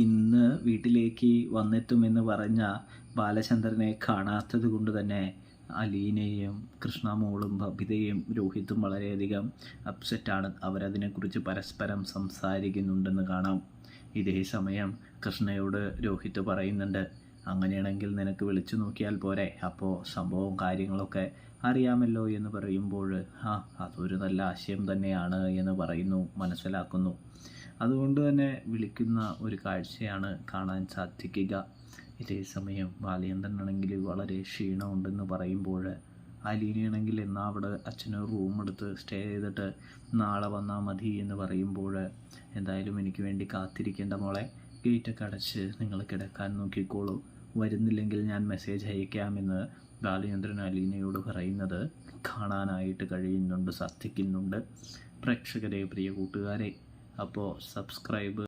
ഇന്ന് വീട്ടിലേക്ക് വന്നെത്തുമെന്ന് പറഞ്ഞ ബാലചന്ദ്രനെ കാണാത്തത് കൊണ്ട് തന്നെ അലീനയും കൃഷ്ണമോളും ബബിതയും രോഹിത്തും വളരെയധികം അപ്സെറ്റാണ്. അവരതിനെക്കുറിച്ച് പരസ്പരം സംസാരിക്കുന്നുണ്ടെന്ന് കാണാം. ഇതേ സമയം കൃഷ്ണയോട് രോഹിത്ത് പറയുന്നുണ്ട്, അങ്ങനെയാണെങ്കിൽ നിനക്ക് വിളിച്ചു നോക്കിയാൽ പോരെ, അപ്പോൾ സംഭവവും കാര്യങ്ങളൊക്കെ അറിയാമല്ലോ എന്ന് പറയുമ്പോൾ അതൊരു നല്ല ആശയം തന്നെയാണ് എന്ന് പറയുന്നു, മനസ്സിലാക്കുന്നു. അതുകൊണ്ട് തന്നെ വിളിക്കുന്ന ഒരു കാഴ്ചയാണ് കാണാൻ സാധിക്കുക. ഇതേ സമയം ബാലചന്ദ്രനാണെങ്കിൽ വളരെ ക്ഷീണമുണ്ടെന്ന് പറയുമ്പോൾ അലീനയാണെങ്കിൽ എന്നാൽ അവിടെ അച്ഛന് റൂം എടുത്ത് സ്റ്റേ ചെയ്തിട്ട് നാളെ വന്നാൽ മതി എന്ന് പറയുമ്പോൾ, എന്തായാലും എനിക്ക് വേണ്ടി കാത്തിരിക്കേണ്ട മോളെ, ഗേറ്റൊക്കെ അടച്ച് നിങ്ങൾ കിടക്കാൻ നോക്കിക്കോളൂ, വരുന്നില്ലെങ്കിൽ ഞാൻ മെസ്സേജ് അയക്കാമെന്ന് ബാലചന്ദ്രൻ അലീനയോട് പറയുന്നത് കാണാനായിട്ട് കഴിയുന്നുണ്ട്, സാധിക്കുന്നുണ്ട്. പ്രേക്ഷകരെ, പ്രിയ കൂട്ടുകാരെ, അപ്പോൾ സബ്സ്ക്രൈബ്